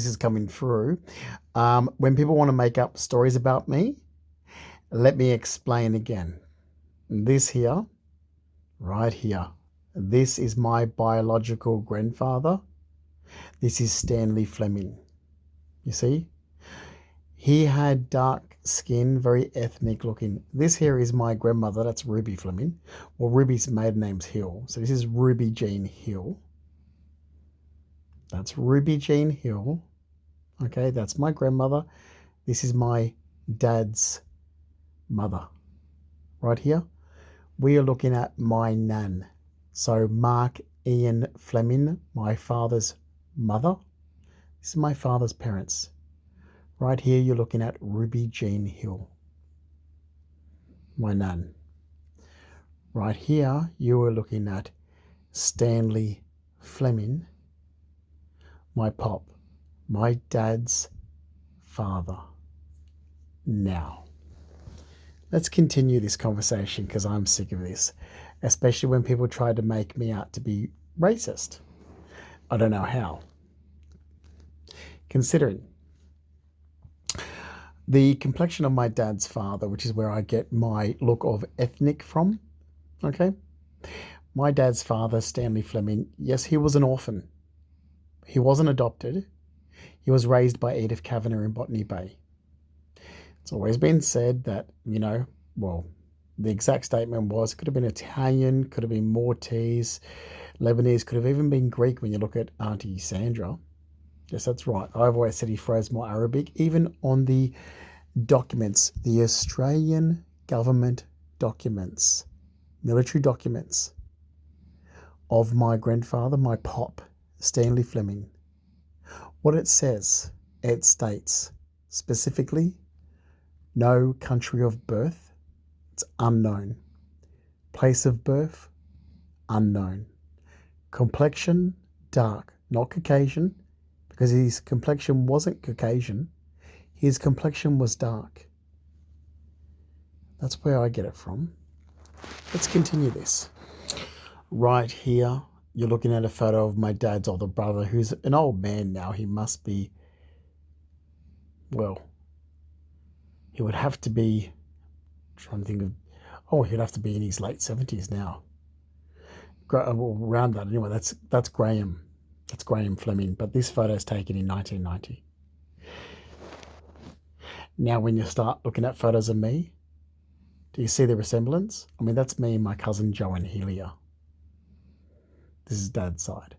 this is coming through. When people want to make up stories about me, let me explain again. This here, right here, this is my biological grandfather. This is Stanley Fleming. You see? He had dark skin, very ethnic looking. This here is my grandmother. That's Ruby Fleming. Well, Ruby's maiden name's Hill. So this is Ruby Jean Hill. That's Ruby Jean Hill. Okay, that's my grandmother. This is my dad's mother. Right here, we are looking at my nan. So Mark Ian Fleming, my father's mother. This is my father's parents. Right here, you're looking at Ruby Jean Hill, my nan. Right here, you are looking at Stanley Fleming, my pop, my dad's father. Now, let's continue this conversation because I'm sick of this, especially when people try to make me out to be racist. I don't know how. Considering the complexion of my dad's father, which is where I get my look of ethnic from, okay? My dad's father, Stanley Fleming, yes, he was an orphan. He wasn't adopted. He was raised by Edith Kavanagh in Botany Bay. It's always been said that, well, the exact statement was it could have been Italian, could have been Maltese, Lebanese, could have even been Greek when you look at Auntie Sandra. Yes, that's right. I've always said he throws more Arabic, even on the documents, the Australian government documents, military documents of my grandfather, my pop, Stanley Fleming. What it says, it states specifically, no country of birth, it's unknown. Place of birth, unknown. Complexion, dark, not Caucasian, because his complexion wasn't Caucasian, his complexion was dark. That's where I get it from. Let's continue this. Right here, you're looking at a photo of my dad's older brother, who's an old man now. He must be, well, he would have to be, trying to think of, he'd have to be in his late 70s now. Well, around that anyway, that's Graham. That's Graham Fleming, but this photo is taken in 1990. Now, when you start looking at photos of me, do you see the resemblance? I mean, that's me and my cousin Joe and Helia. This is Dad's side.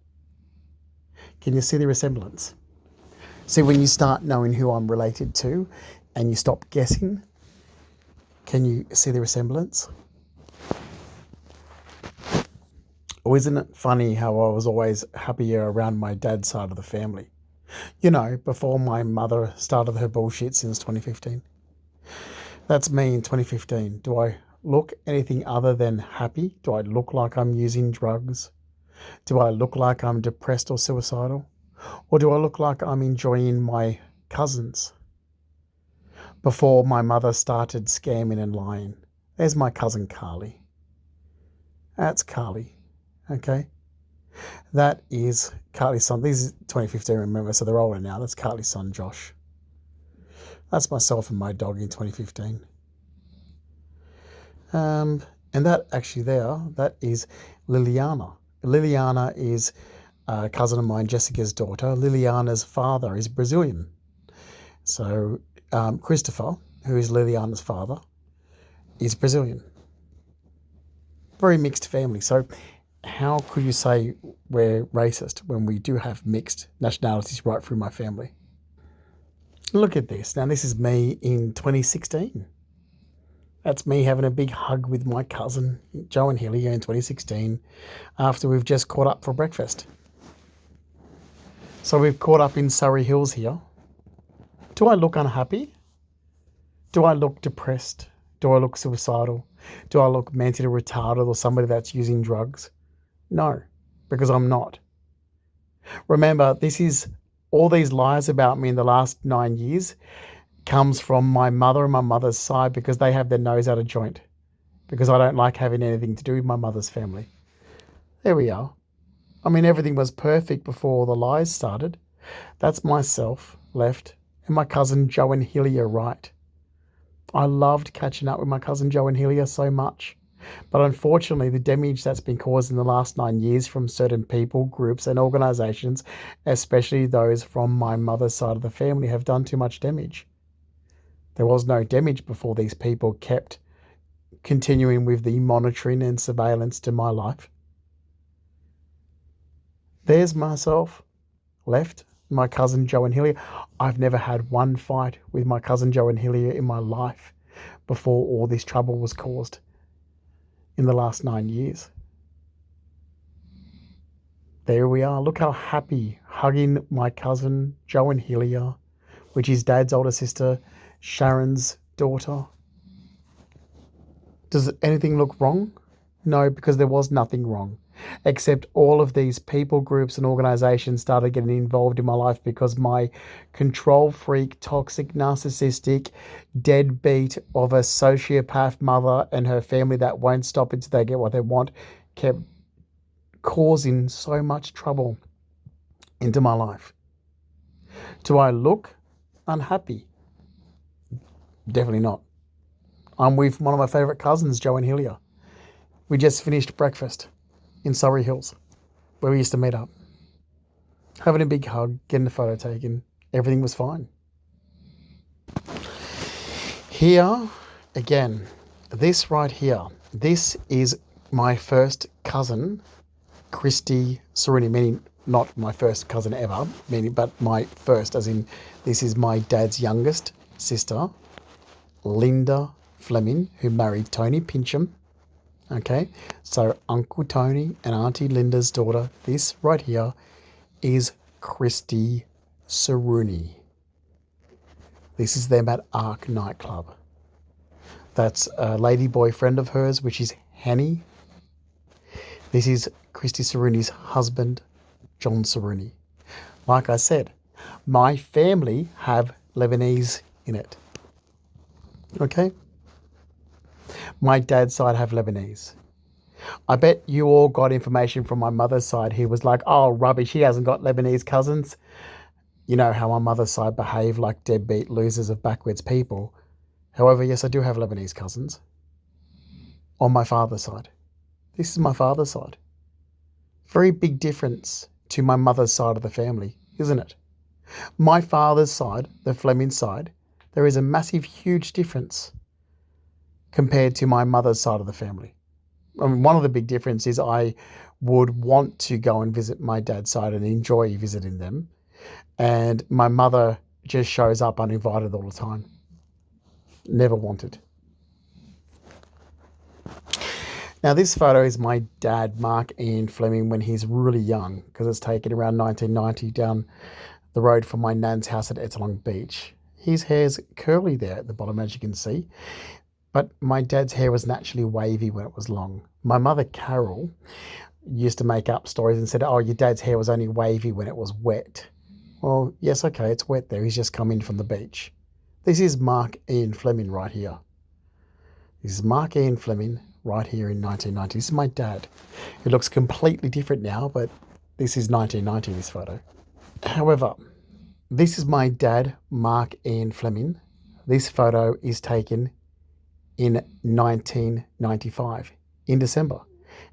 Can you see the resemblance? See, when you start knowing who I'm related to and you stop guessing, can you see the resemblance? Or isn't it funny how I was always happier around my dad's side of the family? Before my mother started her bullshit since 2015. That's me in 2015. Do I look anything other than happy? Do I look like I'm using drugs? Do I look like I'm depressed or suicidal? Or do I look like I'm enjoying my cousins? Before my mother started scamming and lying. There's my cousin Carly. That's Carly. Okay, that is Carly's son. This is 2015, remember, so they're older now. That's Carly's son, Josh. That's myself and my dog in 2015. And that actually that is Liliana. Liliana is a cousin of mine, Jessica's daughter. Liliana's father is Brazilian. So Christopher, who is Liliana's father, is Brazilian. Very mixed family. So how could you say we're racist when we do have mixed nationalities right through my family? Look at this. Now, this is me in 2016. That's me having a big hug with my cousin, Joe and Hilly, in 2016, after we've just caught up for breakfast. So we've caught up in Surrey Hills here. Do I look unhappy? Do I look depressed? Do I look suicidal? Do I look mentally retarded or somebody that's using drugs? No, because I'm not. Remember, all these lies about me in the last 9 years comes from my mother and my mother's side because they have their nose out of joint. Because I don't like having anything to do with my mother's family. There we are. I mean, everything was perfect before the lies started. That's myself, left, and my cousin Joe and Hillier, right. I loved catching up with my cousin Joe and Hillier so much. But unfortunately, the damage that's been caused in the last 9 years from certain people, groups, and organisations, especially those from my mother's side of the family, have done too much damage. There was no damage before these people kept continuing with the monitoring and surveillance to my life. There's myself, left, my cousin Joe and Hillier. I've never had one fight with my cousin Joe and Hillier in my life before all this trouble was caused in the last 9 years. There we are. Look how happy, hugging my cousin Joe and Hillier, which is Dad's older sister, Sharon's daughter. Does anything look wrong? No, because there was nothing wrong, except all of these people, groups, and organizations started getting involved in my life because my control freak, toxic, narcissistic, deadbeat of a sociopath mother and her family that won't stop until they get what they want kept causing so much trouble into my life. Do I look unhappy? Definitely not. I'm with one of my favourite cousins, Joe and Hillier. We just finished breakfast in Surrey Hills, where we used to meet up. Having a big hug, getting a photo taken. Everything was fine. Here, again, this right here, this is my first cousin, Christy Seruni, meaning not my first cousin ever, meaning but my first, as in this is my dad's youngest sister, Linda Fleming, who married Tony Pincham. Okay, so Uncle Tony and Auntie Linda's daughter, this right here, is Christy Seruni. This is them at Arc nightclub. That's a lady boyfriend of hers, which is Henny. This is Christy Seruni's husband, John Seruni. Like I said, my family have Lebanese in it. Okay? My dad's side have Lebanese. I bet you all got information from my mother's side. He was like, oh, rubbish, he hasn't got Lebanese cousins. You know how my mother's side behave like deadbeat losers of backwards people. However, yes, I do have Lebanese cousins on my father's side. This is my father's side. Very big difference to my mother's side of the family, isn't it? My father's side, the Fleming side, there is a massive, huge difference compared to my mother's side of the family. I mean, one of the big differences is I would want to go and visit my dad's side and enjoy visiting them. And my mother just shows up uninvited all the time. Never wanted. Now, this photo is my dad, Mark Ian Fleming, when he's really young, because it's taken around 1990 down the road from my nan's house at Ettalong Beach. His hair's curly there at the bottom, as you can see. But my dad's hair was naturally wavy when it was long. My mother, Carol, used to make up stories and said, oh, your dad's hair was only wavy when it was wet. Well, yes, okay, it's wet there. He's just come in from the beach. This is Mark Ian Fleming right here. This is Mark Ian Fleming right here in 1990. This is my dad. It looks completely different now, but this is 1990, this photo. However, this is my dad, Mark Ian Fleming. This photo is taken in 1995, in December.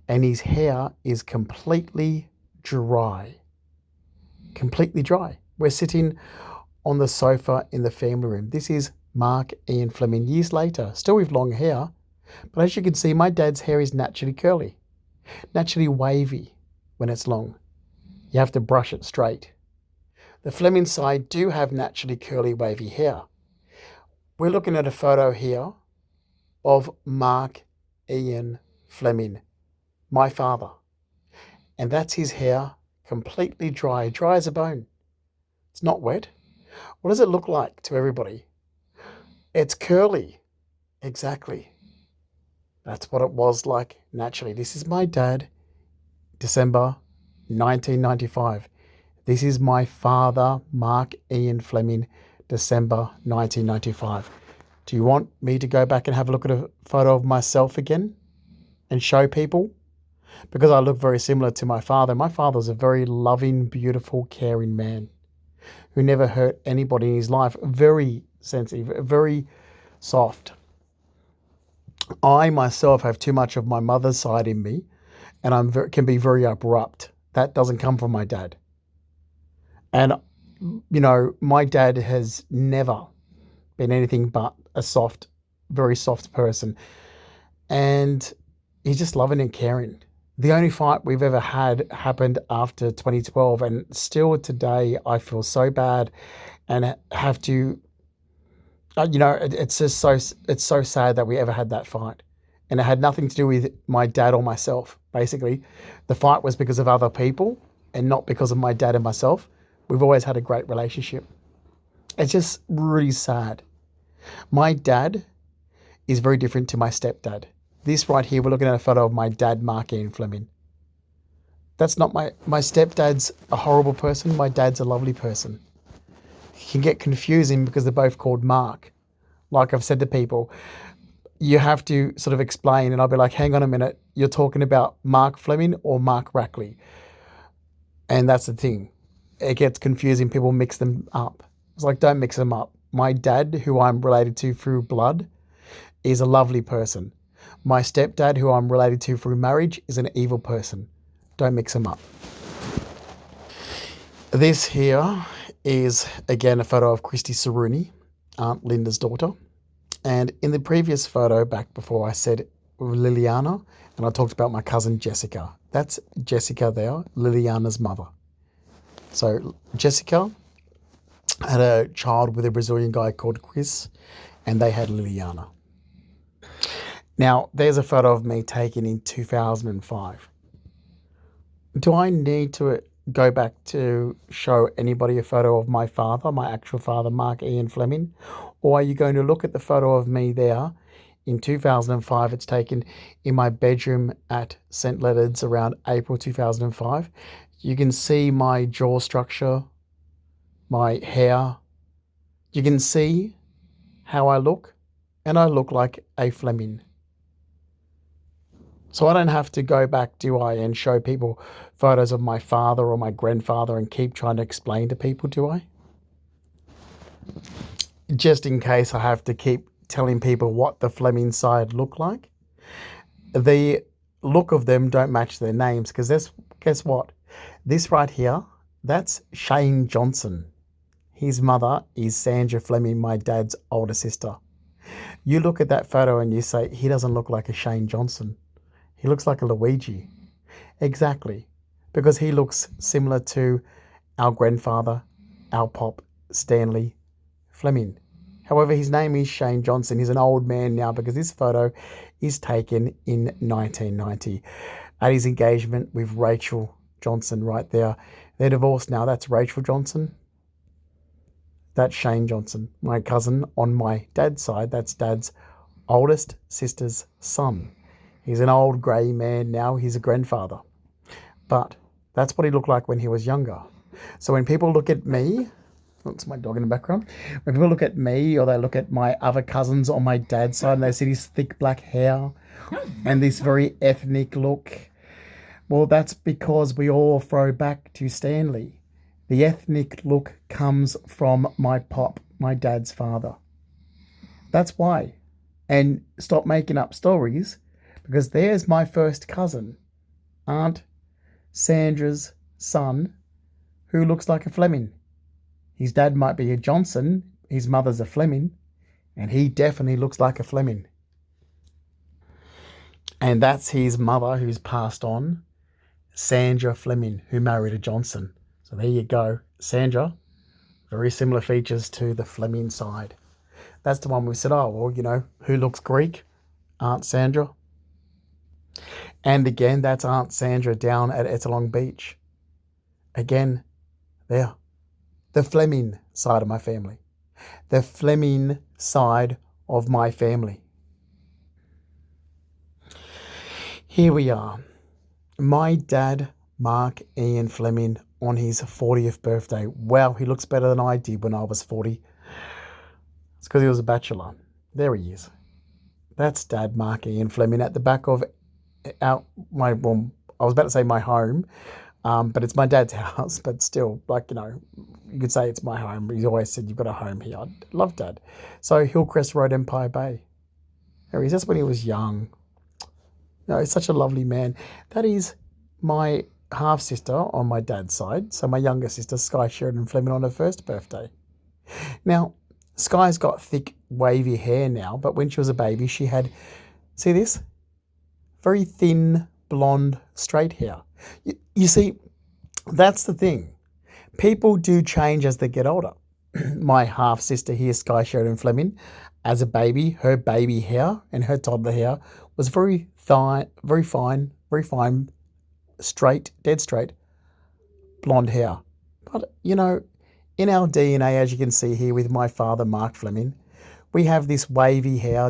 And his hair is completely dry. Completely dry. We're sitting on the sofa in the family room. This is Mark Ian Fleming years later, still with long hair. But as you can see, my dad's hair is naturally curly, naturally wavy when it's long. You have to brush it straight. The Fleming side do have naturally curly, wavy hair. We're looking at a photo here of Mark Ian Fleming, my father. And that's his hair, completely dry as a bone. It's not wet. What does it look like to everybody? It's curly. Exactly. That's what it was like naturally. This is my dad, December 1995. This is my father, Mark Ian Fleming, December 1995. Do you want me to go back and have a look at a photo of myself again and show people? Because I look very similar to my father. My father's a very loving, beautiful, caring man. who never hurt anybody in his life. Very sensitive, very soft. I myself have too much of my mother's side in me, and can be very abrupt. That doesn't come from my dad. And, my dad has never been anything but a soft, very soft person. And he's just loving and caring. The only fight we've ever had happened after 2012, and still today I feel so bad and have to. It's just it's so sad that we ever had that fight, and it had nothing to do with my dad or myself. Basically, the fight was because of other people and not because of my dad and myself. We've always had a great relationship. It's just really sad. My dad is very different to my stepdad. This right here, we're looking at a photo of my dad, Mark Ian Fleming. That's not my stepdad's a horrible person. My dad's a lovely person. It can get confusing because they're both called Mark. Like I've said to people, you have to sort of explain, and I'll be like, hang on a minute, you're talking about Mark Fleming or Mark Rackley? And that's the thing. It gets confusing. People mix them up. It's like, don't mix them up. My dad, who I'm related to through blood, is a lovely person. My stepdad, who I'm related to through marriage, is an evil person. Don't mix them up. This here is, again, a photo of Christy Saruni, Aunt Linda's daughter. And in the previous photo, back before, I said Liliana, and I talked about my cousin Jessica. That's Jessica there, Liliana's mother. So Jessica had a child with a Brazilian guy called Chris, and they had Liliana. Now, there's a photo of me taken in 2005. Do I need to go back to show anybody a photo of my father, my actual father, Mark Ian Fleming? Or are you going to look at the photo of me there in 2005? It's taken in my bedroom at St. Leonard's around April 2005. You can see my jaw structure, my hair. You can see how I look, and I look like a Fleming. So I don't have to go back, do I, and show people photos of my father or my grandfather and keep trying to explain to people, do I? Just in case I have to keep telling people what the Fleming side look like. The look of them don't match their names, because guess what? This right here, that's Shane Johnson. His mother is Sandra Fleming, my dad's older sister. You look at that photo and you say, he doesn't look like a Shane Johnson. He looks like a Luigi. Exactly. Because he looks similar to our grandfather, our pop, Stanley Fleming. However, his name is Shane Johnson. He's an old man now because this photo is taken in 1990 at his engagement with Rachel Johnson right there. They're divorced now. That's Rachel Johnson. That's Shane Johnson, my cousin on my dad's side. That's dad's oldest sister's son. He's an old grey man now. He's a grandfather. But that's what he looked like when he was younger. So when people look at me, that's my dog in the background. When people look at me, or they look at my other cousins on my dad's side and they see this thick black hair and this very ethnic look, well, that's because we all throw back to Stanley. The ethnic look comes from my pop, my dad's father. That's why. And stop making up stories, because there's my first cousin, Aunt Sandra's son, who looks like a Fleming. His dad might be a Johnson, his mother's a Fleming, and he definitely looks like a Fleming. And that's his mother, who's passed on, Sandra Fleming, who married a Johnson. So there you go. Sandra, very similar features to the Fleming side. That's the one we said, oh, well, who looks Greek? Aunt Sandra. And again, that's Aunt Sandra down at Ettalong Beach. Again, there. The Fleming side of my family. The Fleming side of my family. Here we are. My dad, Mark Ian Fleming, on his 40th birthday. Wow, he looks better than I did when I was 40. It's because he was a bachelor. There he is. That's Dad, Mark Ian Fleming, at the back of I was about to say my home. But it's my dad's house. But still, like, you could say it's my home. He's always said you've got a home here. I love Dad. So Hillcrest Road, Empire Bay. There he is. That's when he was young. He's such a lovely man. That is my half sister on my dad's side. So my younger sister, Sky Sheridan Fleming, on her first birthday. Now, Sky's got thick, wavy hair now, but when she was a baby, she had, see this? Very thin, blonde, straight hair. You see, that's the thing. People do change as they get older. My half sister here, Sky Sheridan Fleming, as a baby, her baby hair and her toddler hair was very very fine, straight, dead straight, blonde hair. But in our DNA, as you can see here with my father, Mark Fleming, we have this wavy hair,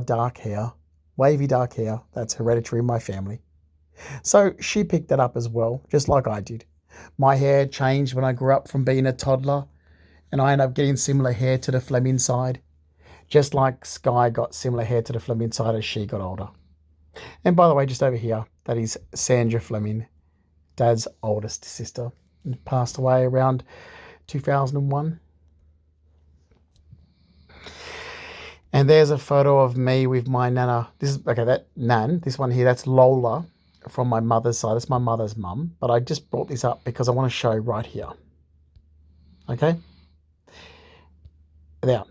wavy dark hair. That's hereditary in my family. So she picked that up as well, just like I did. My hair changed when I grew up from being a toddler, and I ended up getting similar hair to the Fleming side, just like Sky got similar hair to the Fleming side as she got older. And by the way, just over here, that is Sandra Fleming, Dad's oldest sister, and passed away around 2001. And there's a photo of me with my nana. This one here, that's Lola from my mother's side. That's my mother's mum. But I just brought this up because I want to show right here. Okay? Now,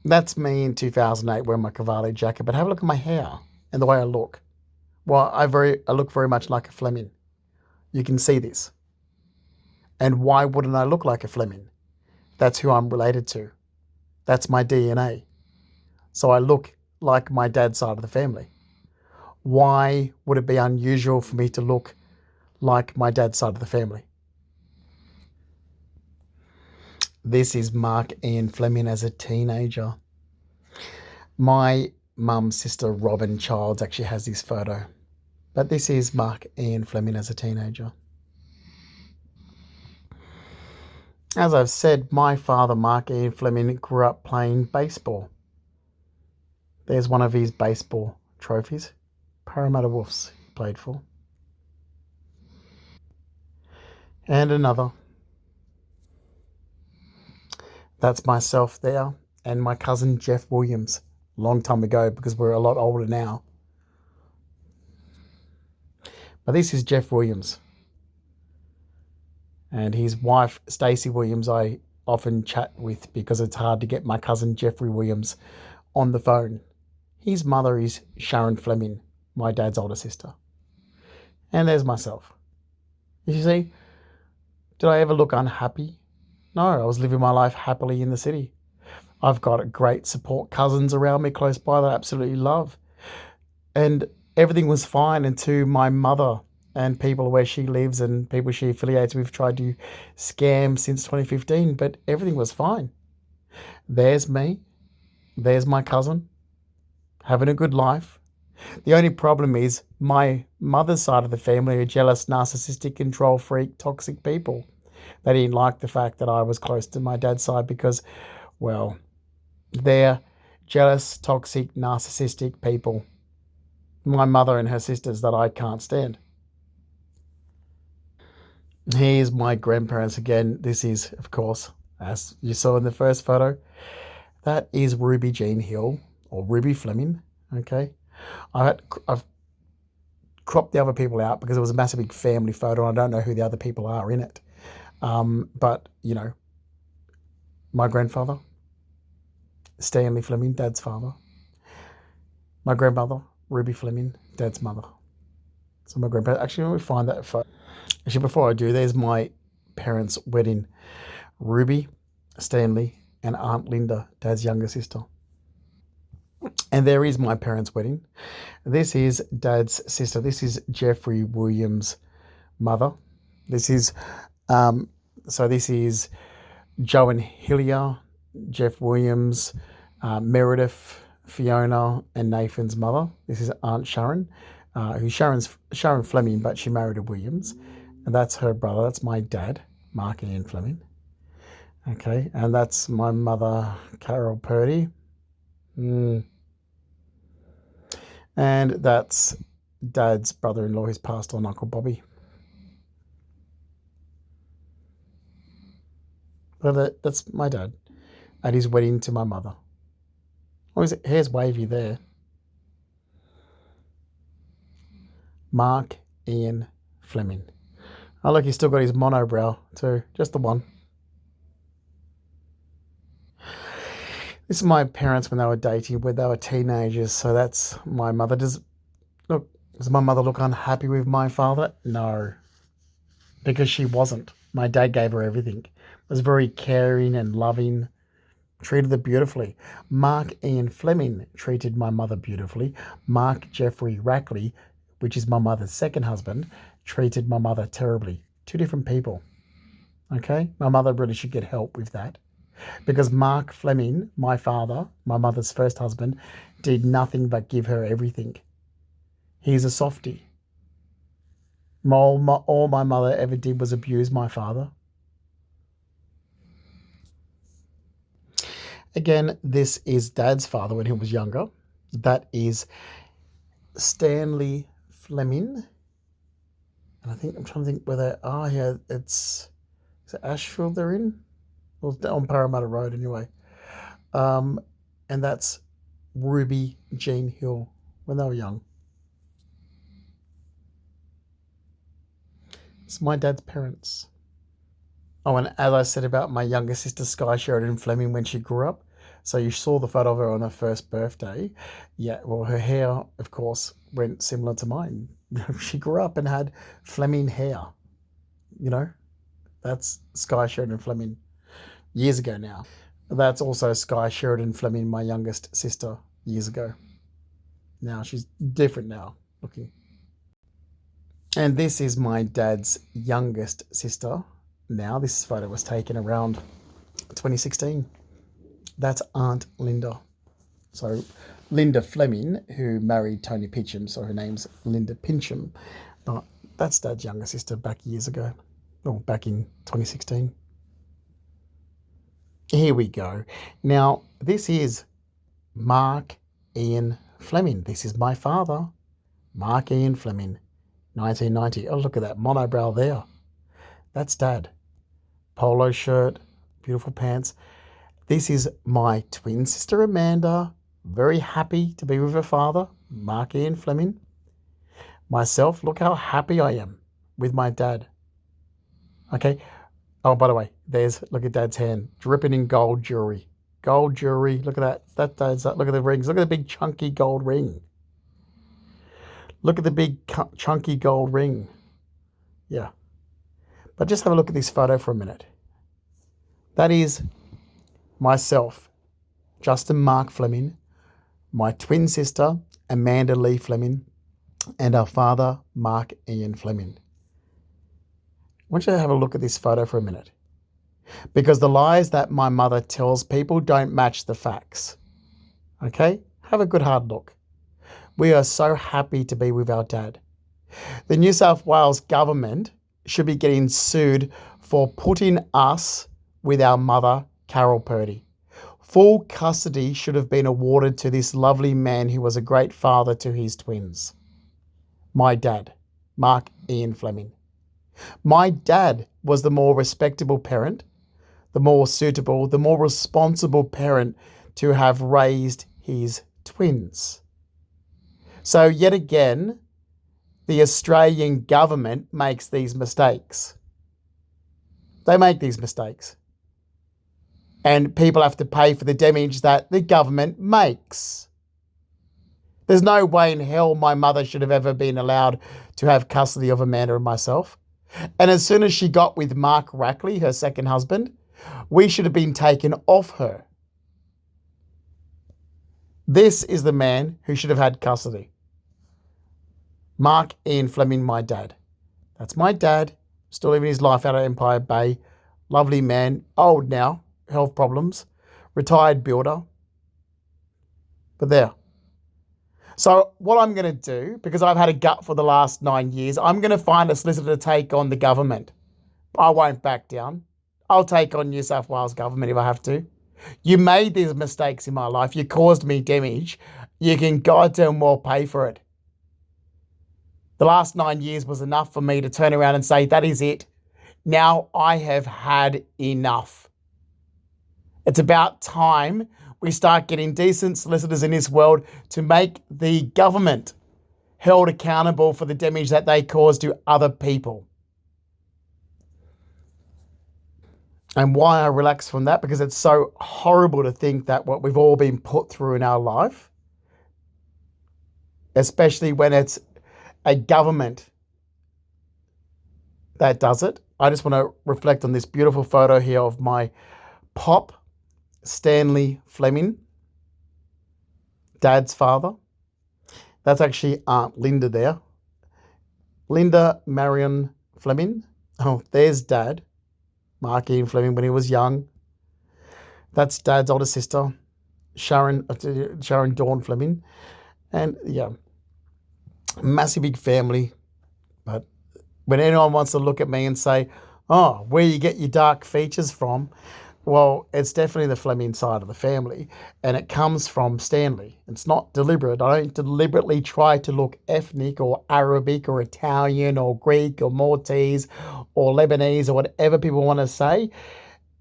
that's me in 2008 wearing my Cavalli jacket. But have a look at my hair and the way I look. Well, I look very much like a Fleming. You can see this. And why wouldn't I look like a Fleming? That's who I'm related to. That's my DNA. So I look like my dad's side of the family. Why would it be unusual for me to look like my dad's side of the family? This is Mark Ian Fleming as a teenager. My mum's sister, Robin Childs, actually has this photo. But this is Mark Ian Fleming as a teenager. As I've said, my father, Mark Ian Fleming, grew up playing baseball. There's one of his baseball trophies. Parramatta Wolves he played for. And another. That's myself there and my cousin Jeff Williams. Long time ago because we're a lot older now. But this is Jeff Williams. And his wife, Stacey Williams, I often chat with because it's hard to get my cousin Jeffrey Williams on the phone. His mother is Sharon Fleming, my dad's older sister. And there's myself. You see, did I ever look unhappy? No, I was living my life happily in the city. I've got great support cousins around me close by that I absolutely love. And everything was fine until my mother and people where she lives and people she affiliates with tried to scam since 2015, but everything was fine. There's me. There's my cousin. Having a good life. The only problem is my mother's side of the family are jealous, narcissistic, control freak, toxic people. They didn't like the fact that I was close to my dad's side because, well, they're jealous, toxic, narcissistic people. My mother and her sisters that I can't stand. Here's my grandparents again. This is, of course, as you saw in the first photo, that is Ruby Jean Hill or Ruby Fleming. Okay, I've cropped the other people out because it was a massive big family photo and I don't know who the other people are in it. But my grandfather, Stanley Fleming, Dad's father. My grandmother, Ruby Fleming, Dad's mother. So my grandparents, actually, let me find that photo. Actually, before I do, there's my parents' wedding. Ruby, Stanley, and Aunt Linda, Dad's younger sister. And there is my parents' wedding. This is Dad's sister. This is Jeffrey Williams' mother. This is, this is Joe and Hillier, Jeff Williams, Meredith, Fiona, and Nathan's mother. This is Aunt Sharon, who's Sharon Fleming, but she married a Williams. And that's her brother. That's my dad, Mark Ian Fleming. Okay, and that's my mother, Carol Purdy. And that's Dad's brother-in-law who's passed on, Uncle Bobby. And that's my grandparents, Mark Ian Fleming, Dad's father, Stanley Fleming, Dad's mother. So my grandparents, actually, let me find that photo. Actually, before I do, there's my parents' wedding. Ruby, Stanley, and Aunt Linda, Dad's younger sister. And there is my parents' wedding. This is Jeffrey Williams' mother. This is, Joe and Hillier, Jeff Williams, Meredith, Fiona, and Nathan's mother. This is Aunt Sharon, who's Sharon Fleming, but she married a Williams. And that's my mother, Carol Purdy. But that's my dad at his wedding to my mother. Oh, his hair's wavy there. Mark Ian Fleming. Oh, look, he's still got his monobrow too. Just the one. This is my parents when they were dating, when they were teenagers. So that's my mother. Does my mother look unhappy with my father? No, because she wasn't. My dad gave her everything. Was very caring and loving. Treated her beautifully. Mark Ian Fleming treated my mother beautifully. Mark Jeffrey Rackley, which is my mother's second husband, treated my mother terribly. Two different people. Okay? My mother really should get help with that. Because Mark Fleming, my father, my mother's first husband, did nothing but give her everything. He's a softie. All my mother ever did was abuse my father. Again, this is Dad's father when he was younger. That is Stanley Fleming. And I think I'm trying to think where they are here. Is it Ashfield they're in? Well, on Parramatta Road anyway. And that's Ruby Jean Hill when they were young. It's my dad's parents. Oh, and as I said about my younger sister, Sky Sheridan Fleming, when she grew up, so you saw the photo of her on her first birthday. Yeah, well, her hair, of course, went similar to mine. She grew up and had Fleming hair. You know, that's Sky Sheridan Fleming years ago now. That's also Sky Sheridan Fleming, my youngest sister, years ago. Now she's different now looking. And this is my dad's youngest sister. Now, this photo was taken around 2016. That's Aunt Linda. So, Linda Fleming, who married Tony Pitcham, so her name's Linda Pincham. But that's Dad's younger sister back years ago. Or back in 2016. Here we go. Now, this is Mark Ian Fleming. This is my father, Mark Ian Fleming, 1990. Oh, look at that monobrow there. That's Dad. Polo shirt, beautiful pants. This is my twin sister Amanda, very happy to be with her father, Mark Ian Fleming. Myself, look how happy I am with my dad. Okay. Oh, by the way, look at Dad's hand, dripping in gold jewelry. Gold jewelry, look at that. Look at the rings. Look at the big chunky gold ring. Look at the big chunky gold ring. Yeah. But just have a look at this photo for a minute. That is myself, Justin Mark Fleming, my twin sister, Amanda Lee Fleming, and our father, Mark Ian Fleming. I want you to have a look at this photo for a minute. Because the lies that my mother tells people don't match the facts. Okay? Have a good hard look. We are so happy to be with our dad. The New South Wales government should be getting sued for putting us with our mother, Carol Purdy. Full custody should have been awarded to this lovely man who was a great father to his twins. My dad, Mark Ian Fleming. My dad was the more respectable parent, the more suitable, the more responsible parent to have raised his twins. So yet again, the Australian government makes these mistakes. They make these mistakes. And people have to pay for the damage that the government makes. There's no way in hell my mother should have ever been allowed to have custody of Amanda and myself. And as soon as she got with Mark Rackley, her second husband, we should have been taken off her. This is the man who should have had custody. Mark Ian Fleming, my dad. That's my dad, still living his life out of Empire Bay. Lovely man, old now, health problems, retired builder. But there. So what I'm going to do, because I've had a gut for the last 9 years, I'm going to find a solicitor to take on the government. I won't back down. I'll take on New South Wales government if I have to. You made these mistakes in my life. You caused me damage. You can goddamn well pay for it. The last 9 years was enough for me to turn around and say, that is it. Now I have had enough. It's about time we start getting decent solicitors in this world to make the government held accountable for the damage that they cause to other people. And why I relax from that? Because it's so horrible to think that what we've all been put through in our life, especially when it's a government that does it. I just want to reflect on this beautiful photo here of my pop, Stanley Fleming, Dad's father. That's actually Aunt Linda there. Linda Marion Fleming. Oh, there's Dad, Mark Ian Fleming, when he was young. That's Dad's older sister, Sharon Dawn Fleming. And yeah, massive big family. But when anyone wants to look at me and say, oh, where you get your dark features from, well, it's definitely the Fleming side of the family, and it comes from Stanley. It's not deliberate. I don't deliberately try to look ethnic or Arabic or Italian or Greek or Maltese or Lebanese or whatever people want to say.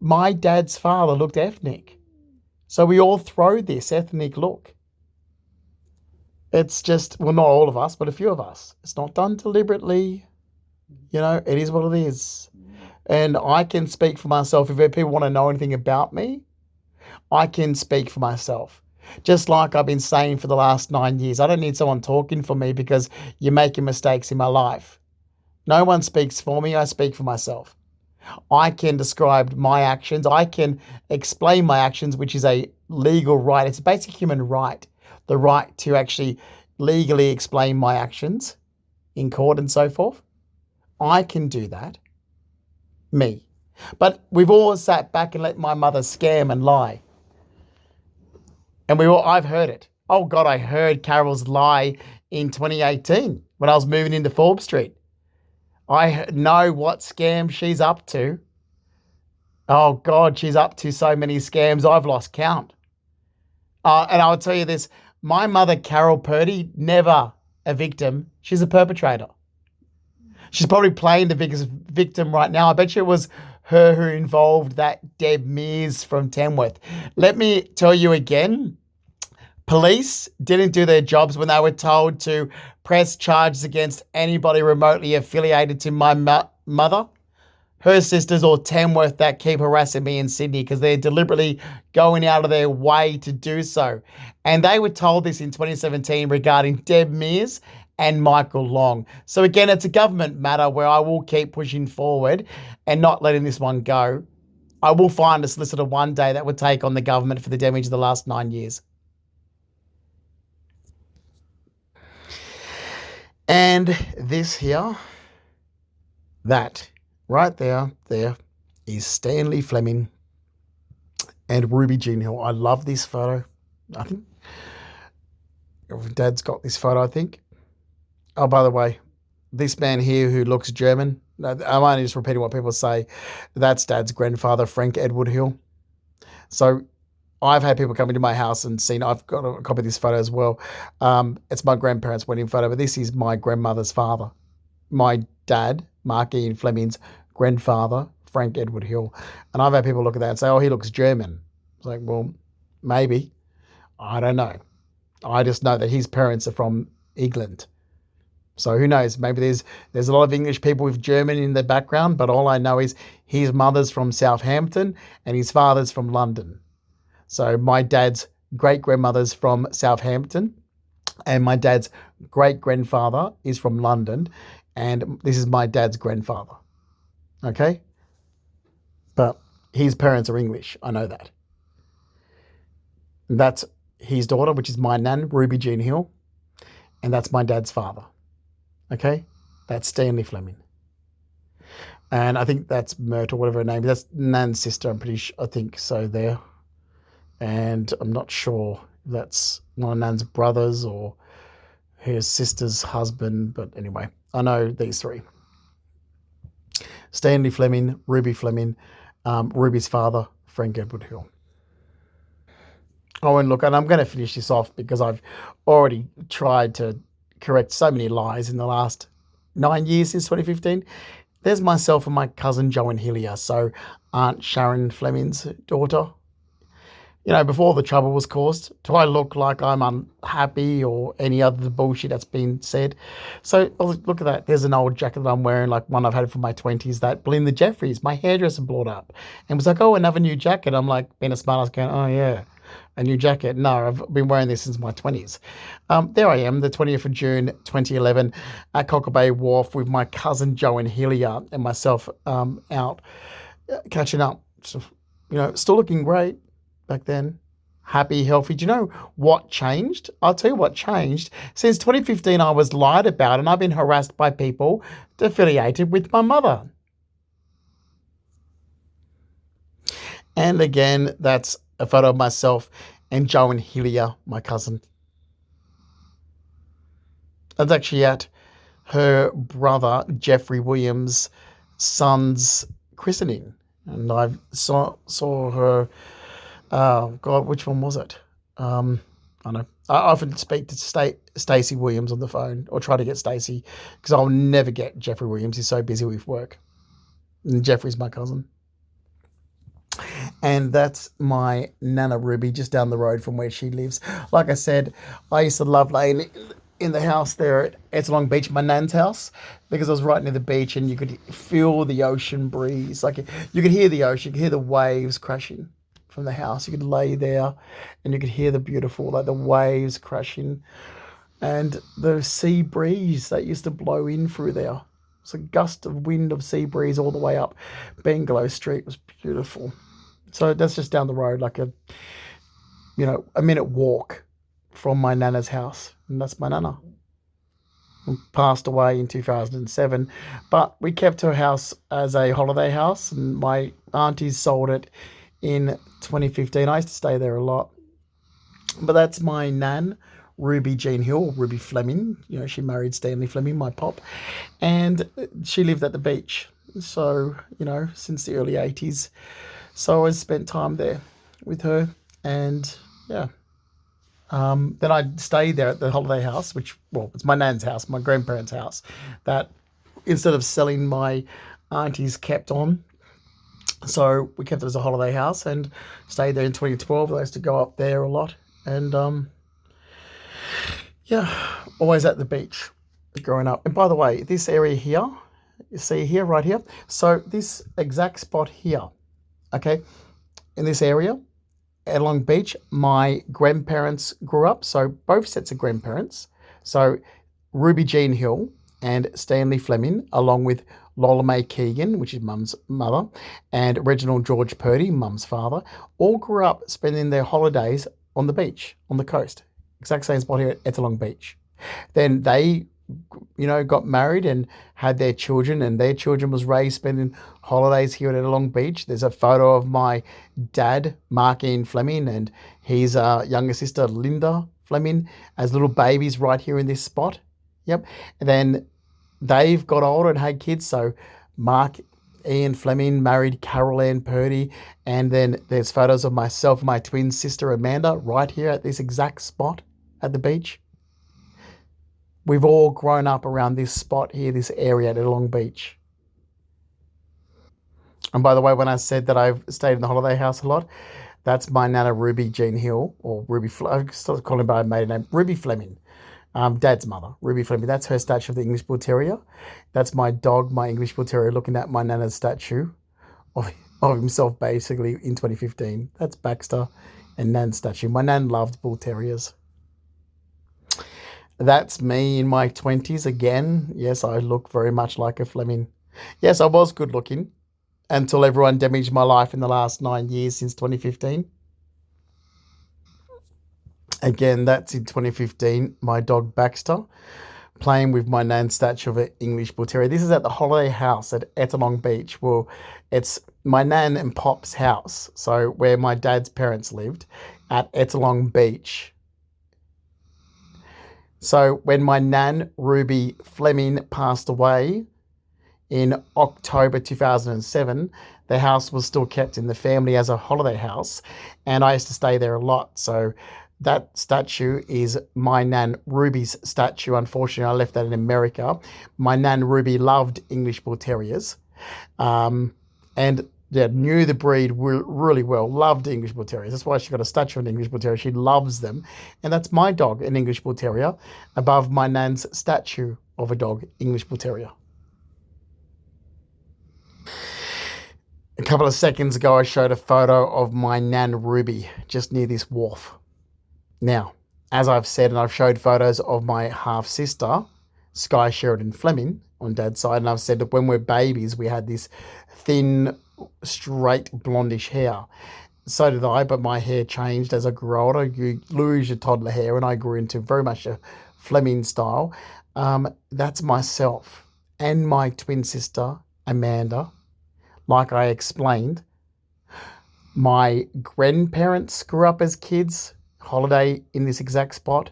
My dad's father looked ethnic. So we all throw this ethnic look. It's just, well, not all of us, but a few of us. It's not done deliberately. You know, it is what it is. And I can speak for myself. If people want to know anything about me, I can speak for myself. Just like I've been saying for the last 9 years, I don't need someone talking for me because you're making mistakes in my life. No one speaks for me. I speak for myself. I can describe my actions. I can explain my actions, which is a legal right. It's a basic human right, the right to actually legally explain my actions in court and so forth. I can do that. Me. But we've all sat back and let my mother scam and lie. And I've heard it. Oh God, I heard Carol's lie in 2018 when I was moving into Forbes Street. I know what scam she's up to. Oh God, she's up to so many scams, I've lost count. And I'll tell you this, my mother, Carol Purdy, never a victim. She's a perpetrator. She's probably playing the biggest victim right now. I bet you it was her who involved that Deb Mears from Tamworth. Let me tell you again, police didn't do their jobs when they were told to press charges against anybody remotely affiliated to my mother, her sisters, or Tamworth that keep harassing me in Sydney because they're deliberately going out of their way to do so. And they were told this in 2017 regarding Deb Mears and Michael Long. So again, it's a government matter where I will keep pushing forward and not letting this one go. I will find a solicitor one day that would take on the government for the damage of the last 9 years. And this here, that right there is Stanley Fleming and Ruby Jean Hill. I love this photo. I think Dad's got this photo, I think. Oh, by the way, this man here who looks German, I'm only just repeating what people say, that's Dad's grandfather, Frank Edward Hill. So I've had people come into my house and seen, I've got a copy of this photo as well. It's my grandparents' wedding photo, but this is my grandmother's father. My dad, Mark Ian Fleming's grandfather, Frank Edward Hill. And I've had people look at that and say, oh, he looks German. It's like, well, maybe. I don't know. I just know that his parents are from England. So who knows? Maybe there's a lot of English people with German in their background, but all I know is his mother's from Southampton and his father's from London. So my dad's great-grandmother's from Southampton and my dad's great-grandfather is from London, and this is my dad's grandfather. Okay? But his parents are English. I know that. And that's his daughter, which is my nan, Ruby Jean Hill, and that's my dad's father. Okay? That's Stanley Fleming. And I think that's Mert or whatever her name is. That's Nan's sister, I'm pretty sure, I think so there. And I'm not sure if that's one of Nan's brothers or her sister's husband, but anyway, I know these three. Stanley Fleming, Ruby Fleming, Ruby's father, Frank Edward Hill. Oh, and look, and I'm going to finish this off because I've already tried to correct so many lies in the last 9 years since 2015. There's myself and my cousin Joan Hillier, so Aunt Sharon Fleming's daughter before the trouble was caused? Do I look like I'm unhappy or any other bullshit that's been said? So look at that. There's an old jacket that I'm wearing, like one I've had from my 20s, that Belinda Jeffries, my hairdresser, brought up and was like, oh, another new jacket. I'm like, being a smart ass going, oh, yeah, a new jacket. No, I've been wearing this since my 20s. There I am, the 20th of June, 2011, at Cocker Bay Wharf with my cousin Joe and Helia and myself out catching up. So, still looking great back then. Happy, healthy. Do you know what changed? I'll tell you what changed. Since 2015, I was lied about and I've been harassed by people affiliated with my mother. And again, that's a photo of myself and Joe and Helia, my cousin. That's actually at her brother, Jeffrey Williams' son's christening. And I saw her. Oh God, which one was it? I know. I often speak to Stacey Williams on the phone, or try to get Stacey, because I'll never get Jeffrey Williams. He's so busy with work. And Jeffrey's my cousin. And that's my Nana Ruby, just down the road from where she lives. Like I said, I used to love laying in the house there at Ettalong Beach, my nan's house, because I was right near the beach and you could feel the ocean breeze. Like you could hear the ocean, you could hear the waves crashing from the house. You could lay there and you could hear the beautiful, like the waves crashing and the sea breeze that used to blow in through there. It's a gust of wind of sea breeze all the way up Bangalow Street. It was beautiful. So that's just down the road, like a minute walk from my nana's house. And that's my nana. Passed away in 2007, but we kept her house as a holiday house and my aunties sold it in 2015. I used to stay there a lot. But that's my nan, Ruby Jean Hill, Ruby Fleming. She married Stanley Fleming, my pop, and she lived at the beach. So, since the early 80s. So I always spent time there with her. And yeah. Then I'd stay there at the holiday house, which, well, it's my nan's house, my grandparents' house, that instead of selling, my aunties kept on. So we kept it as a holiday house and stayed there in 2012. I used to go up there a lot. And yeah, always at the beach growing up. And by the way, this area here, you see here, right here. So this exact spot here, okay, in this area, at Long Beach, my grandparents grew up. So both sets of grandparents. So Ruby Jean Hill and Stanley Fleming, along with Lola Mae Keegan, which is mum's mother, and Reginald George Purdy, mum's father, all grew up spending their holidays on the beach, on the coast. Exact same spot here at Ettalong Beach. Then they, got married and had their children, and their children was raised spending holidays here at Ettalong Beach. There's a photo of my dad, Mark Ian Fleming, and his younger sister, Linda Fleming, as little babies right here in this spot. Yep. And then they've got older and had kids. So Mark Ian Fleming married Carol Ann Purdy. And then there's photos of myself and my twin sister, Amanda, right here at this exact spot at the beach. We've all grown up around this spot here, this area at Long Beach. And by the way, when I said that I've stayed in the holiday house a lot, that's my nana Ruby Jean Hill, or I still call her by her maiden name, Ruby Fleming. Dad's mother, Ruby Fleming. That's her statue of the English Bull Terrier. That's my dog, my English Bull Terrier, looking at my nana's statue of himself basically in 2015. That's Baxter and Nan's statue. My nan loved Bull Terriers. That's me in my 20s again. Yes, I look very much like a Fleming. Yes, I was good looking until everyone damaged my life in the last 9 years since 2015. Again, that's in 2015. My dog Baxter playing with my nan's statue of an English Bull Terrier. This is at the holiday house at Ettalong Beach. Well, it's my nan and pop's house. So where my dad's parents lived at Ettalong Beach. So when my nan, Ruby Fleming, passed away in October 2007, the house was still kept in the family as a holiday house, and I used to stay there a lot. So that statue is my nan Ruby's statue. Unfortunately, I left that in America. My nan Ruby loved English Bull Terriers. And Yeah, knew the breed really well. Loved English Bull Terriers. That's why she got a statue of an English Bull Terrier. She loves them, and that's my dog, an English Bull Terrier, above my nan's statue of a dog, English Bull Terrier. A couple of seconds ago, I showed a photo of my nan Ruby just near this wharf. Now, as I've said, and I've showed photos of my half sister, Sky Sheridan Fleming, on dad's side, and I've said that when we're babies, we had this thin, straight, blondish hair. So did I, but my hair changed as I grew older. You lose your toddler hair, and I grew into very much a Fleming style. That's myself and my twin sister, Amanda. Like I explained, my grandparents grew up as kids, holiday in this exact spot.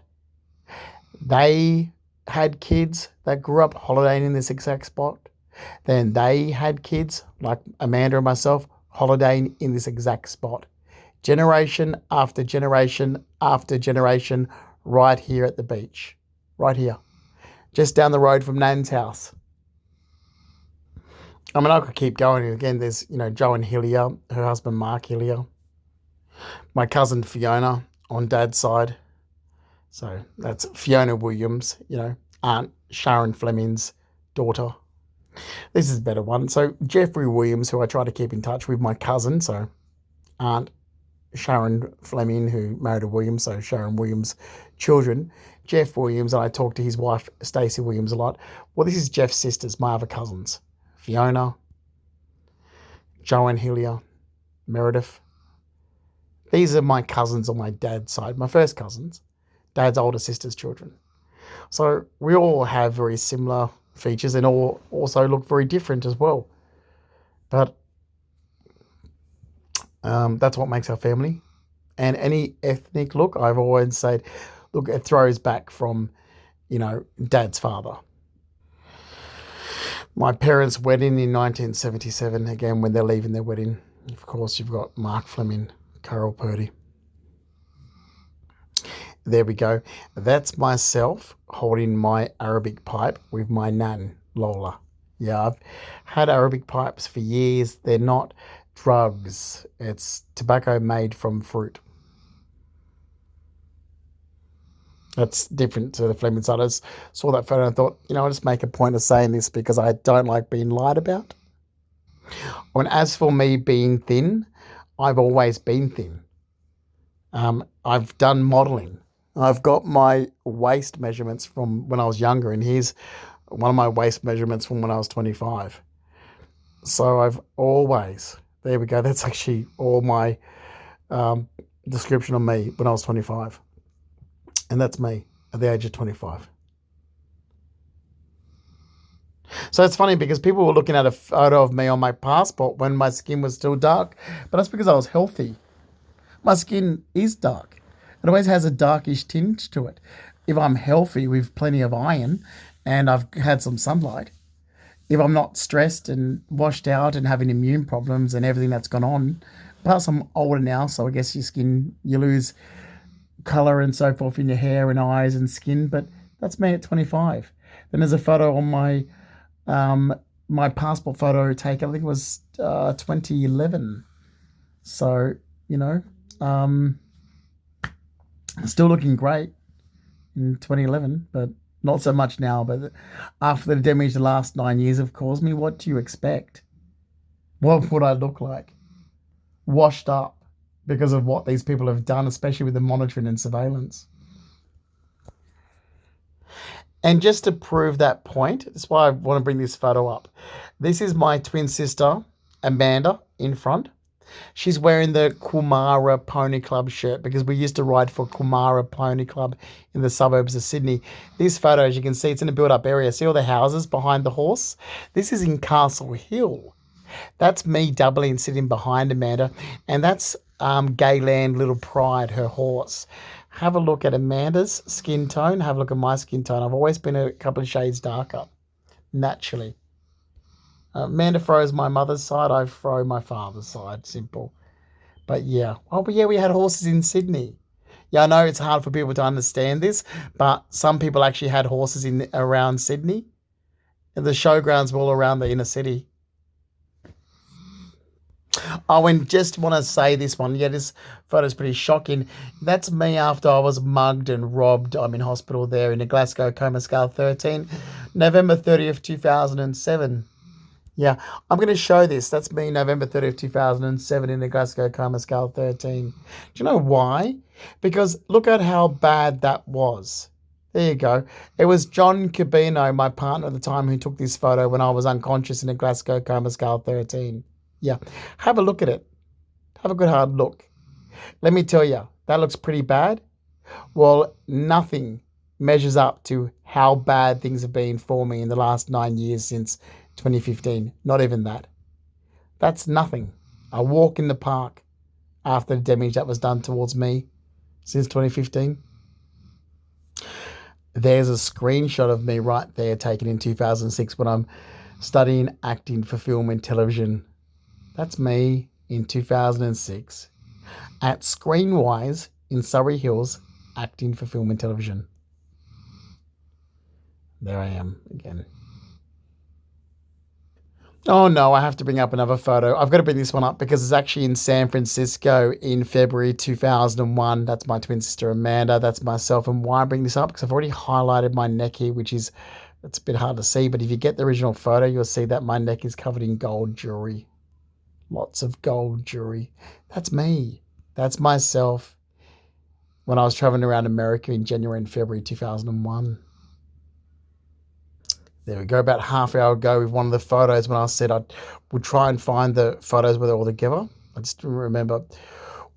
They had kids that grew up holidaying in this exact spot. Then they had kids, like Amanda and myself, holidaying in this exact spot. Generation after generation after generation, right here at the beach. Right here. Just down the road from Nan's house. I mean, I could keep going. Again, there's, Jo and Hillier, her husband Mark Hillier, my cousin Fiona on dad's side. So that's Fiona Williams, Aunt Sharon Fleming's daughter. This is a better one. So Jeffrey Williams, who I try to keep in touch with, my cousin. So Aunt Sharon Fleming, who married a Williams, so Sharon Williams' children. Jeff Williams, and I talk to his wife, Stacey Williams, a lot. Well, this is Jeff's sisters, my other cousins. Fiona, Joanne Hillier, Meredith. These are my cousins on my dad's side, my first cousins, dad's older sister's children. So we all have very similar features and all also look very different as well. But that's what makes our family. And any ethnic look, I've always said, look, it throws back from, dad's father. My parents' wedding in 1977, again, when they're leaving their wedding. Of course, you've got Mark Fleming, Carol Purdy. There we go. That's myself holding my Arabic pipe with my nan, Lola. Yeah, I've had Arabic pipes for years. They're not drugs. It's tobacco made from fruit. That's different to the Fleming side. I saw that photo and I thought, I'll just make a point of saying this because I don't like being lied about. And as for me being thin, I've always been thin. I've done modelling. I've got my waist measurements from when I was younger, and here's one of my waist measurements from when I was 25. So I've always, there we go, that's actually all my description of me when I was 25. And that's me at the age of 25. So it's funny because people were looking at a photo of me on my passport when my skin was still dark, but that's because I was healthy. My skin is dark. It always has a darkish tinge to it. If I'm healthy with plenty of iron and I've had some sunlight, if I'm not stressed and washed out and having immune problems and everything that's gone on, plus I'm older now, so I guess your skin, you lose colour and so forth in your hair and eyes and skin, but that's me at 25. Then there's a photo on my passport photo take, I think it was 2011. So, still looking great in 2011, but not so much now. But after the damage the last 9 years have caused me, what do you expect? What would I look like? Washed up because of what these people have done, especially with the monitoring and surveillance. And just to prove that point, that's why I want to bring this photo up. This is my twin sister, Amanda, in front. She's wearing the Kumara Pony Club shirt because we used to ride for Kumara Pony Club in the suburbs of Sydney. This photo, as you can see, it's in a built-up area. See all the houses behind the horse? This is in Castle Hill. That's me doubling sitting behind Amanda, and that's Gayland Little Pride, her horse. Have a look at Amanda's skin tone. Have a look at my skin tone. I've always been a couple of shades darker, naturally. Amanda throws my mother's side. I throw my father's side. Simple. But yeah. Oh, but yeah, we had horses in Sydney. Yeah, I know it's hard for people to understand this, but some people actually had horses in around Sydney. And the showgrounds were all around the inner city. Oh, and just want to say this one. Yeah, this photo's pretty shocking. That's me after I was mugged and robbed. I'm in hospital there in the Glasgow coma scale 13, November 30th, 2007. Yeah, I'm going to show this. That's me, November 30th, 2007, in the Glasgow coma scale 13. Do you know why? Because look at how bad that was. There you go. It was John Cabino, my partner at the time, who took this photo when I was unconscious in a Glasgow coma scale 13. Yeah, have a look at it. Have a good hard look. Let me tell you, that looks pretty bad. Well, nothing measures up to how bad things have been for me in the last 9 years since 2015. Not even that. That's nothing. A walk in the park after the damage that was done towards me since 2015. There's a screenshot of me right there taken in 2006 when I'm studying acting for film and television. That's me in 2006 at Screenwise in Surrey Hills, acting for film and television. There I am again. Oh no, I have to bring up another photo. I've got to bring this one up because it's actually in San Francisco in February 2001. That's my twin sister Amanda. That's myself. And why I bring this up? Because I've already highlighted my neck here, which is, it's a bit hard to see. But if you get the original photo, you'll see that my neck is covered in gold jewelry. Lots of gold jewelry. That's me. That's myself when I was traveling around America in January and February 2001. There we go, about half hour ago with one of the photos when I said I would try and find the photos where they're all together. I just remember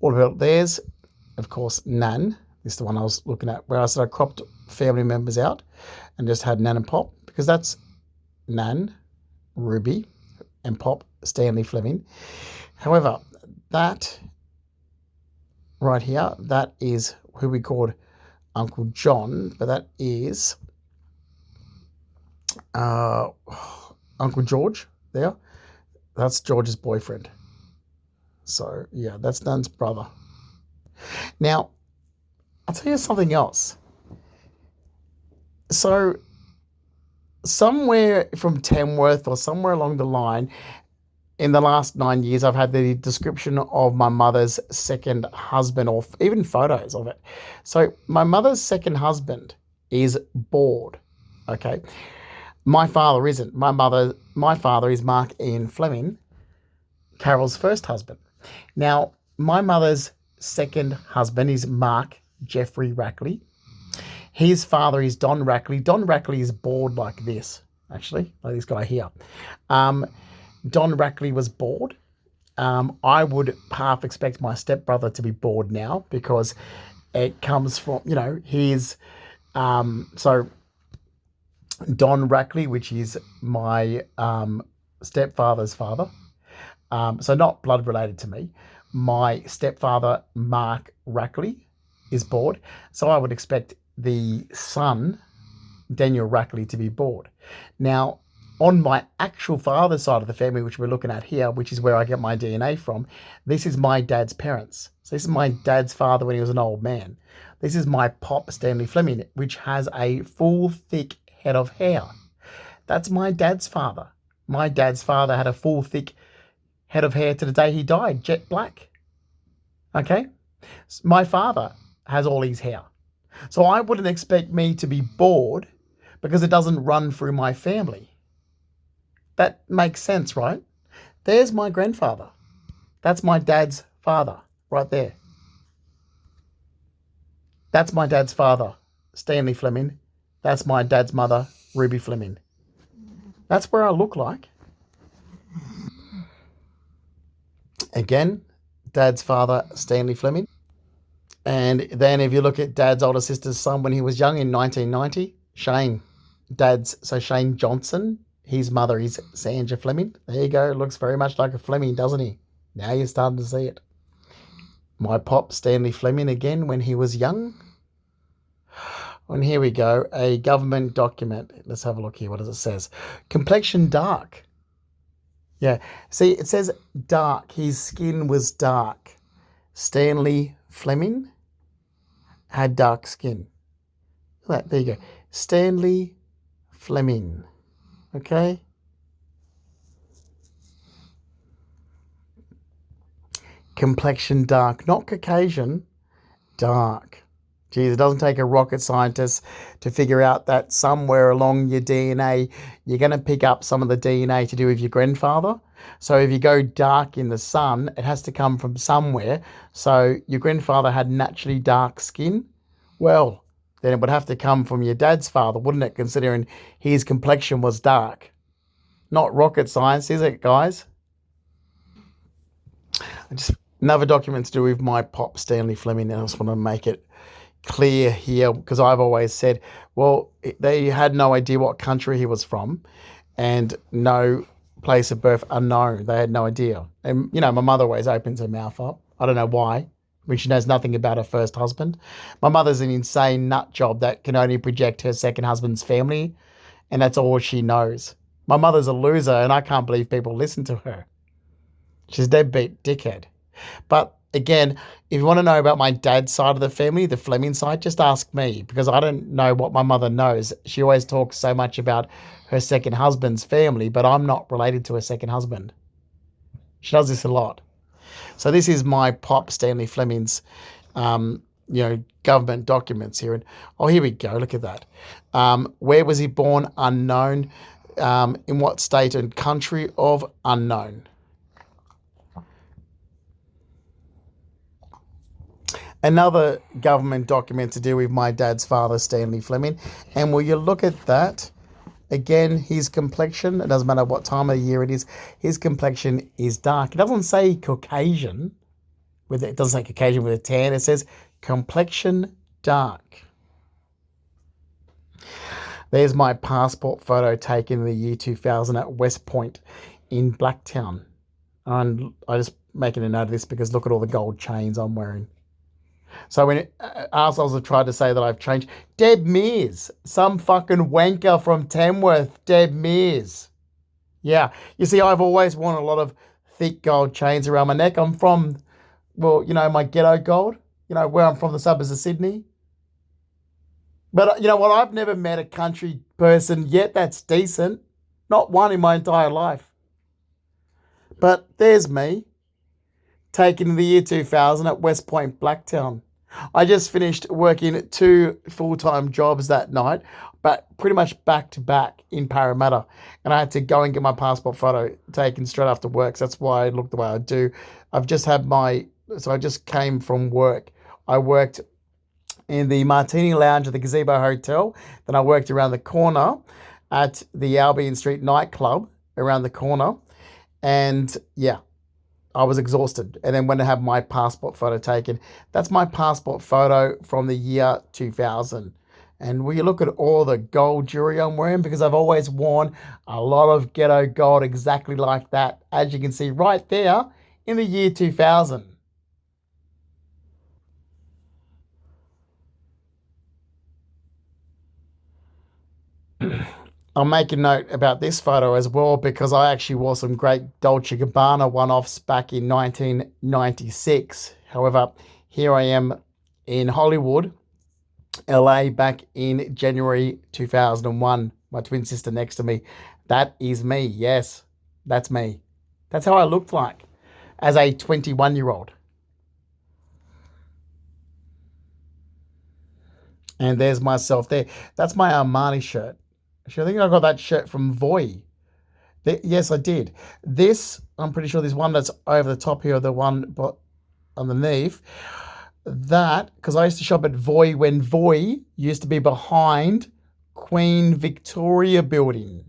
all about it. There's, of course, Nan. This is the one I was looking at where I said I cropped family members out and just had Nan and Pop, because that's Nan, Ruby, and Pop, Stanley Fleming. However, that right here, that is who we called Uncle John, but that is Uncle George there. That's George's boyfriend. So, yeah, that's Nan's brother. Now, I'll tell you something else. So, somewhere from Tamworth or somewhere along the line, in the last 9 years, I've had the description of my mother's second husband, or even photos of it. So, my mother's second husband is bald. Okay. My father isn't. My father is Mark Ian Fleming, Carol's first husband. Now, my mother's second husband is Mark Jeffrey Rackley. His father is Don Rackley. Don Rackley is bald like this, actually, like this guy here. Don Rackley was bald. I would half expect my stepbrother to be bald now because it comes from, his, so Don Rackley, which is my stepfather's father. So not blood related to me. My stepfather, Mark Rackley, is bald. So I would expect the son, Daniel Rackley, to be bald. Now, on my actual father's side of the family, which we're looking at here, which is where I get my DNA from, this is my dad's parents. So this is my dad's father when he was an old man. This is my pop, Stanley Fleming, which has a full, thick head of hair. That's my dad's father. My dad's father had a full, thick head of hair to the day he died, jet black. Okay? My father has all his hair. So I wouldn't expect me to be bald because it doesn't run through my family. That makes sense, right? There's my grandfather. That's my dad's father right there. That's my dad's father, Stanley Fleming. That's my dad's mother, Ruby Fleming. That's where I look like. Again, dad's father, Stanley Fleming. And then if you look at dad's older sister's son when he was young in 1990, Shane. Shane Johnson, his mother is Sandra Fleming. There you go. Looks very much like a Fleming, doesn't he? Now you're starting to see it. My pop, Stanley Fleming, again when he was young. And here we go, a government document. Let's have a look here. What does it says? Complexion dark. Yeah, see, it says dark. His skin was dark. Stanley Fleming had dark skin. Look at that. There you go. Stanley Fleming. Okay. Complexion dark, not Caucasian, dark. Geez, it doesn't take a rocket scientist to figure out that somewhere along your DNA, you're going to pick up some of the DNA to do with your grandfather. So if you go dark in the sun, it has to come from somewhere. So your grandfather had naturally dark skin. Well, then it would have to come from your dad's father, wouldn't it? Considering his complexion was dark. Not rocket science, is it, guys? Just another document to do with my pop Stanley Fleming. And I just want to make it clear here because I've always said, well, they had no idea what country he was from and no place of birth unknown. They had no idea. And, my mother always opens her mouth up. I don't know why, when she knows nothing about her first husband. My mother's an insane nut job that can only project her second husband's family, and that's all she knows. My mother's a loser, and I can't believe people listen to her. She's a deadbeat dickhead. But again, if you want to know about my dad's side of the family, the Fleming side, just ask me because I don't know what my mother knows. She always talks so much about her second husband's family, but I'm not related to her second husband. She does this a lot. So this is my pop Stanley Fleming's, government documents here. And here we go. Look at that. Where was he born? Unknown. In what state and country of unknown. Another government document to do with my dad's father, Stanley Fleming. And will you look at that? Again, his complexion, it doesn't matter what time of the year it is, his complexion is dark. It doesn't say Caucasian, it doesn't say Caucasian with a tan, it says complexion dark. There's my passport photo taken in the year 2000 at West Point in Blacktown. And I just making a note of this because look at all the gold chains I'm wearing. So when arseholes have tried to say that I've changed, Deb Mears, some fucking wanker from Tamworth, Deb Mears. Yeah, you see, I've always worn a lot of thick gold chains around my neck. I'm from, my ghetto gold, where I'm from, the suburbs of Sydney. But you know what? I've never met a country person yet that's decent. Not one in my entire life. But there's me, taken in the year 2000 at West Point, Blacktown. I just finished working 2 full-time jobs that night, but pretty much back-to-back in Parramatta. And I had to go and get my passport photo taken straight after work. So that's why I look the way I do. I just came from work. I worked in the Martini Lounge at the Gazebo Hotel. Then I worked around the corner at the Albion Street nightclub around the corner. And yeah, I was exhausted and then went to have my passport photo taken. That's my passport photo from the year 2000. And will you look at all the gold jewelry I'm wearing? Because I've always worn a lot of ghetto gold exactly like that, as you can see right there in the year 2000. I'll make a note about this photo as well because I actually wore some great Dolce & Gabbana one-offs back in 1996. However, here I am in Hollywood, LA, back in January 2001. My twin sister next to me. That is me. Yes, that's me. That's how I looked like as a 21-year-old. And there's myself there. That's my Armani shirt. Actually, I think I got that shirt from Voy. Yes, I did. This, I'm pretty sure this one that's over the top here, the one but underneath, that, because I used to shop at Voy when Voy used to be behind Queen Victoria building.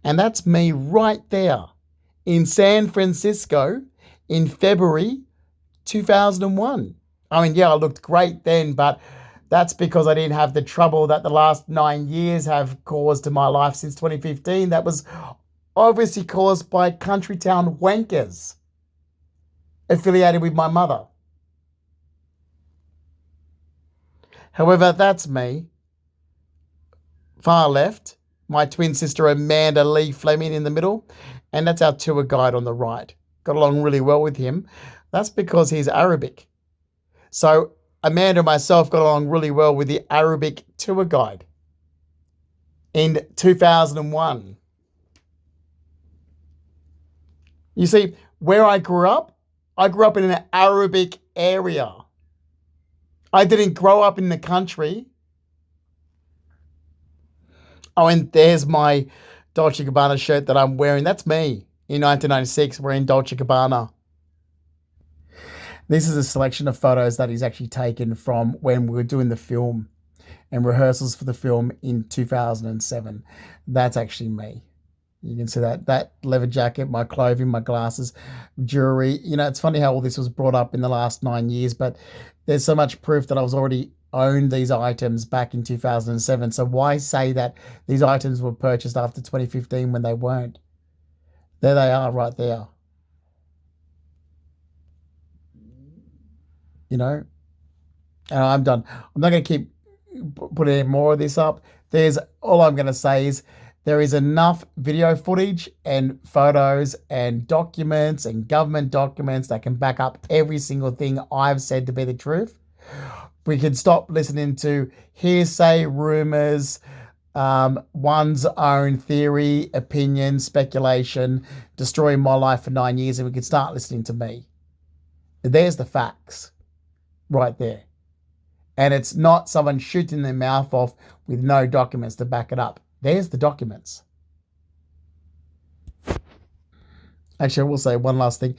And that's me right there in San Francisco in February 2001. I mean, yeah, I looked great then, but that's because I didn't have the trouble that the last 9 years have caused to my life since 2015. That was obviously caused by country town wankers affiliated with my mother. However, that's me. Far left, my twin sister Amanda Lee Fleming in the middle, and that's our tour guide on the right. Got along really well with him. That's because he's Arabic. So Amanda and myself got along really well with the Arabic tour guide in 2001. You see, where I grew up, I grew up in an Arabic area. I didn't grow up in the country. Oh, and there's my Dolce & Gabbana shirt that I'm wearing. That's me in 1996 wearing Dolce & Gabbana. This is a selection of photos that he's actually taken from when we were doing the film and rehearsals for the film in 2007. That's actually me. You can see that leather jacket, my clothing, my glasses, jewelry. You know, it's funny how all this was brought up in the last 9 years, but there's so much proof that I was already owned these items back in 2007. So why say that these items were purchased after 2015 when they weren't? There they are right there. You know, and I'm done. I'm not going to keep putting any more of this up. There's all I'm going to say is there is enough video footage and photos and documents and government documents that can back up every single thing I've said to be the truth. We can stop listening to hearsay, rumors, one's own theory, opinion, speculation, destroying my life for 9 years, and we can start listening to me. There's the facts right there. And it's not someone shooting their mouth off with no documents to back it up. There's the documents. Actually, I will say one last thing.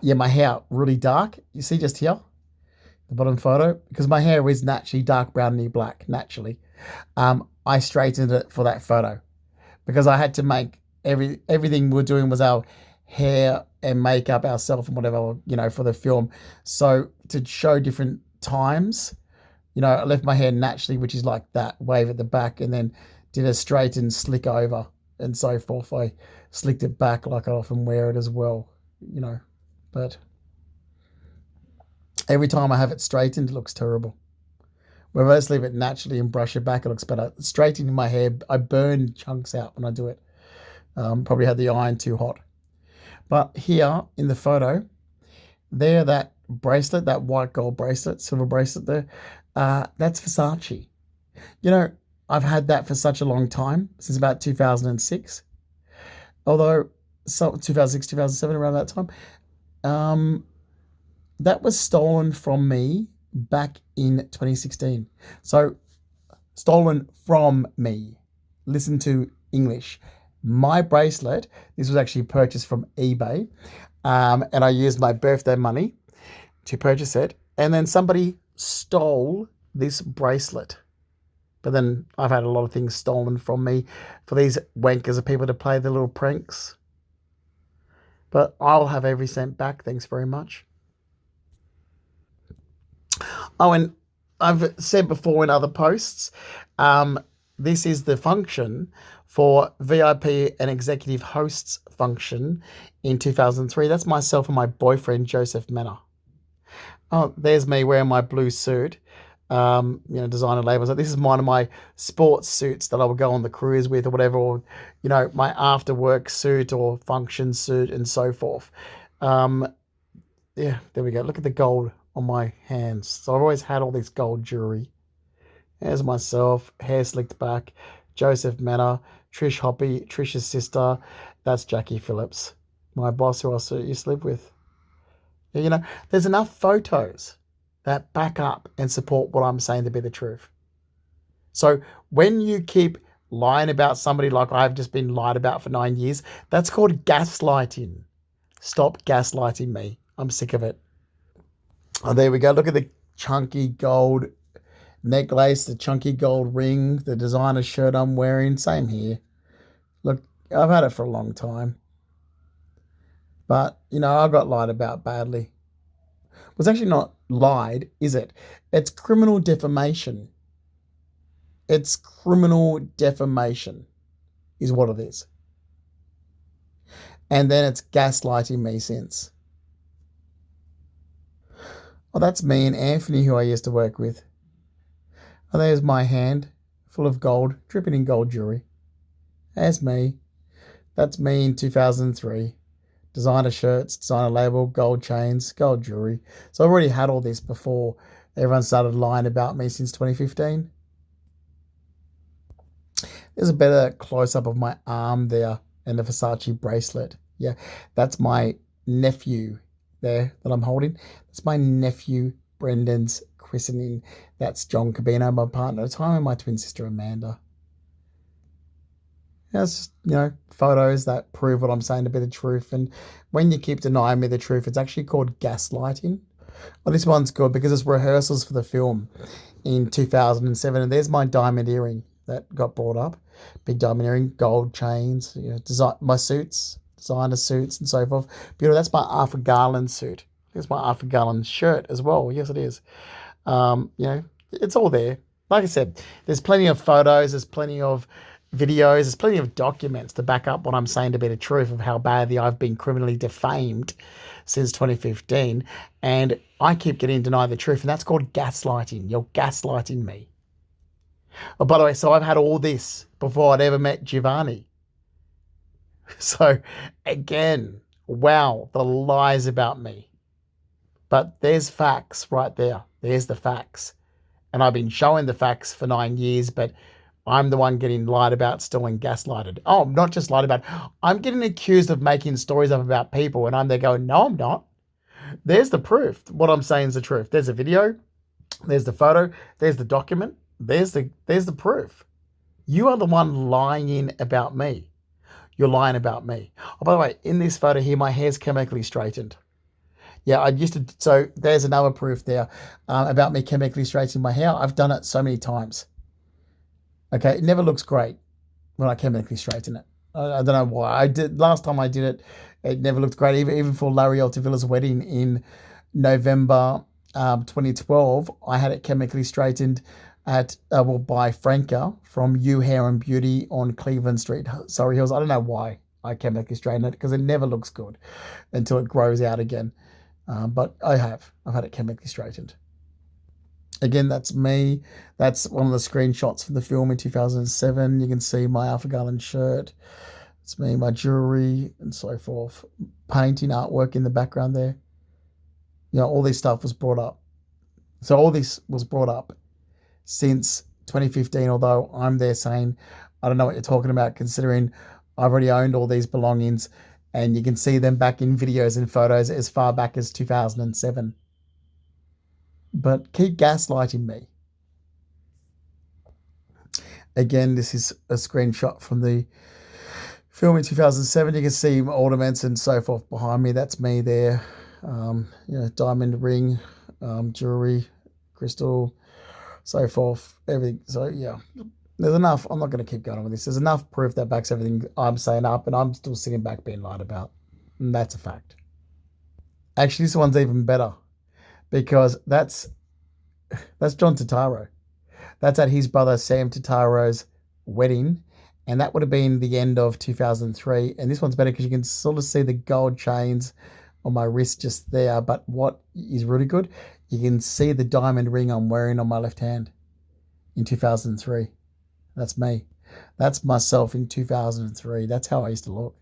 Yeah, my hair really dark. You see just here, the bottom photo, because my hair is naturally dark browny black, naturally. I straightened it for that photo because I had to make everything we were doing was our hair and makeup ourselves and whatever, you know, for the film. So to show different times, you know, I left my hair naturally, which is like that wave at the back, and then did a straight and slick over and so forth. I slicked it back like I often wear it as well, you know, but every time I have it straightened, it looks terrible. Whereas I just leave it naturally and brush it back, it looks better. Straightening my hair, I burn chunks out when I do it. Probably had the iron too hot. But here in the photo, there, that bracelet, that white gold bracelet, silver bracelet there, that's Versace. You know, I've had that for such a long time, since about 2006. Although, 2006, 2007, around that time. That was stolen from me back in 2016. So, stolen from me. Listen to English. My bracelet, this was actually purchased from eBay, and I used my birthday money to purchase it, and then somebody stole this bracelet. But then I've had a lot of things stolen from me for these wankers of people to play their little pranks. But I'll have every cent back, thanks very much. Oh, and I've said before in other posts, this is the function for VIP and executive hosts function in 2003. That's myself and my boyfriend, Joseph Menner. Oh, there's me wearing my blue suit, you know, designer labels. This is one of my sports suits that I would go on the cruise with or whatever, or, you know, my after work suit or function suit and so forth. Yeah, there we go. Look at the gold on my hands. So I've always had all this gold jewelry. There's myself, hair slicked back, Joseph Menner, Trish Hoppy, Trish's sister. That's Jackie Phillips, my boss who I used to live with. You know, there's enough photos that back up and support what I'm saying to be the truth. So when you keep lying about somebody like I've just been lied about for 9 years, that's called gaslighting. Stop gaslighting me. I'm sick of it. Oh, there we go. Look at the chunky gold necklace, the chunky gold ring, the designer shirt I'm wearing. Same here. Look, I've had it for a long time. But, you know, I got lied about badly. It was actually not lied, is it? It's criminal defamation. It's criminal defamation is what it is. And then it's gaslighting me since. Oh, that's me and Anthony, who I used to work with. Oh, there's my hand full of gold, dripping in gold jewelry. There's me. That's me in 2003. Designer shirts, designer label, gold chains, gold jewelry. So I've already had all this before everyone started lying about me since 2015. There's a better close-up of my arm there and the Versace bracelet. Yeah, that's my nephew there that I'm holding, that's my nephew Brendan's christening. That's John Cabino, my partner at the time, and my twin sister Amanda. That's, photos that prove what I'm saying to be the truth. And when you keep denying me the truth, it's actually called gaslighting. Well, this one's good because it's rehearsals for the film in 2007. And there's my diamond earring that got brought up. Big diamond earring, gold chains, my suits, designer suits and so forth. Beautiful. That's my Arthur Garland suit. There's my Arthur Garland shirt as well. Yes, it is. It's all there. Like I said, there's plenty of photos, there's plenty of videos, there's plenty of documents to back up what I'm saying to be the truth of how badly I've been criminally defamed since 2015. And I keep getting denied the truth, and that's called gaslighting. You're gaslighting me. Oh, by the way, so I've had all this before I'd ever met Giovanni. So, again, wow, the lies about me. But there's facts right there. There's the facts. And I've been showing the facts for 9 years, but I'm the one getting lied about still and gaslighted. Oh, not just lied about. I'm getting accused of making stories up about people, and I'm there going, no, I'm not. There's the proof. What I'm saying is the truth. There's a video. There's the photo. There's the document. There's the proof. You are the one lying about me. You're lying about me. Oh, by the way, in this photo here, my hair's chemically straightened. Yeah, I used to. So there's another proof there about me chemically straightening my hair. I've done it so many times. Okay, it never looks great when I chemically straighten it. I don't know why. Last time I did it, it never looked great. Even for Larry Altavilla's wedding in November 2012, I had it chemically straightened by Franca from You Hair and Beauty on Cleveland Street, Surrey Hills. I don't know why I chemically straighten it because it never looks good until it grows out again. But I've had it chemically straightened. Again, that's me. That's one of the screenshots from the film in 2007. You can see my Arthur Garland shirt. It's me, my jewelry, and so forth. Painting, artwork in the background there. All this stuff was brought up. So all this was brought up since 2015, although I'm there saying, I don't know what you're talking about, considering I've already owned all these belongings, and you can see them back in videos and photos as far back as 2007. But keep gaslighting me. Again, this is a screenshot from the film in 2007. You can see ornaments and so forth behind me. That's me there. Diamond ring, jewelry, crystal, so forth, everything. So yeah, there's enough. I'm not going to keep going on with this. There's enough proof that backs everything I'm saying up, and I'm still sitting back being lied about. And that's a fact. Actually, this one's even better because that's John Turturro. That's at his brother Sam Turturro's wedding, and that would have been the end of 2003. And this one's better because you can sort of see the gold chains on my wrist just there. But what is really good, you can see the diamond ring I'm wearing on my left hand in 2003. That's me. That's myself in 2003. That's how I used to look.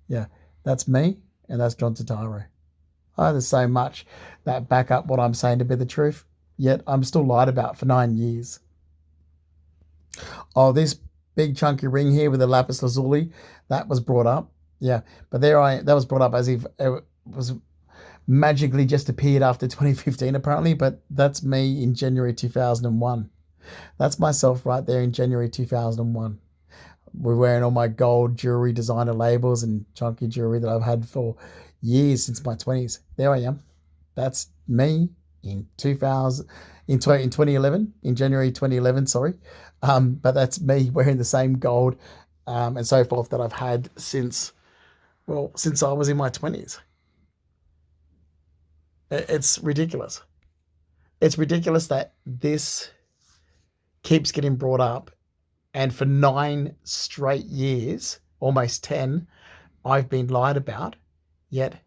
Yeah, that's me, and that's John Turturro. There's so much that back up what I'm saying to be the truth, yet I'm still lied about for 9 years. Oh, this big chunky ring here with the lapis lazuli, that was brought up. Yeah, but that was brought up as if it was magically just appeared after 2015 apparently, but that's me in January 2001. That's myself right there in January 2001. We're wearing all my gold jewelry, designer labels and chunky jewelry that I've had for years since my 20s. There I am. That's me in 2011, in January 2011, sorry. But that's me wearing the same gold and so forth that I've had since I was in my 20s. It's ridiculous. It's ridiculous that this keeps getting brought up, and for 9 straight years, almost 10, I've been lied about, yet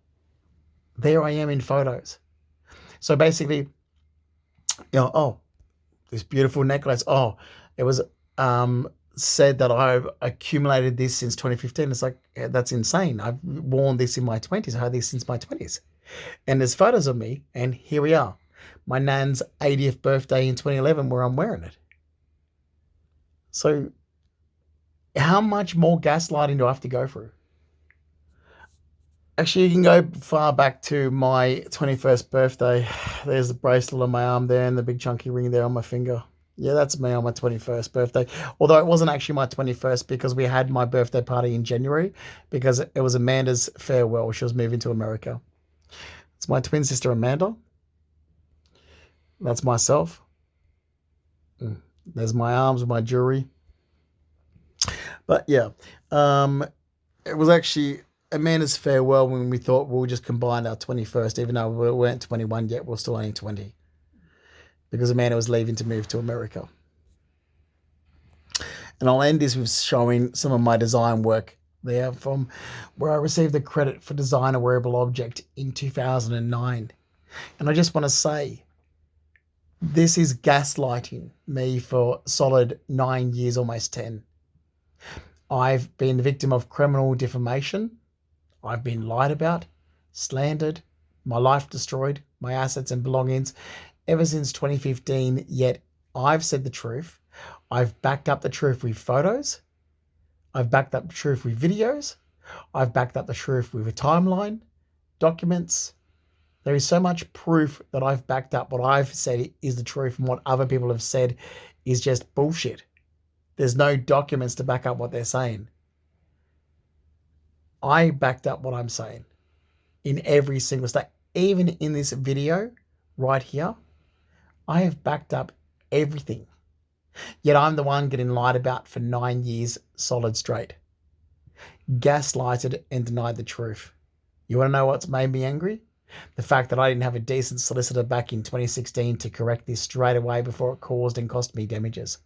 there I am in photos. So basically, this beautiful necklace. Oh, it was said that I've accumulated this since 2015. It's like, that's insane. I've worn this in my 20s. I had this since my 20s. And there's photos of me, and here we are. My nan's 80th birthday in 2011 where I'm wearing it. So how much more gaslighting do I have to go through? Actually, you can go far back to my 21st birthday. There's the bracelet on my arm there and the big chunky ring there on my finger. Yeah, that's me on my 21st birthday. Although it wasn't actually my 21st because we had my birthday party in January because it was Amanda's farewell. She was moving to America. It's my twin sister, Amanda. That's myself. There's my arms with my jewelry. But yeah, it was actually Amanda's farewell when we thought we'll just combine our 21st, even though we weren't 21 yet, we're still only 20. Because Amanda was leaving to move to America. And I'll end this with showing some of my design work there from where I received the credit for Design a Wearable Object in 2009. And I just want to say, this is gaslighting me for solid 9 years, almost 10. I've been the victim of criminal defamation. I've been lied about, slandered, my life destroyed, my assets and belongings ever since 2015, yet I've said the truth. I've backed up the truth with photos. I've backed up the truth with videos. I've backed up the truth with a timeline, documents. There is so much proof that I've backed up what I've said is the truth and what other people have said is just bullshit. There's no documents to back up what they're saying. I backed up what I'm saying in every single state. Even in this video right here, I have backed up everything. Yet I'm the one getting lied about for 9 years solid straight. Gaslighted and denied the truth. You want to know what's made me angry? The fact that I didn't have a decent solicitor back in 2016 to correct this straight away before it caused and cost me damages.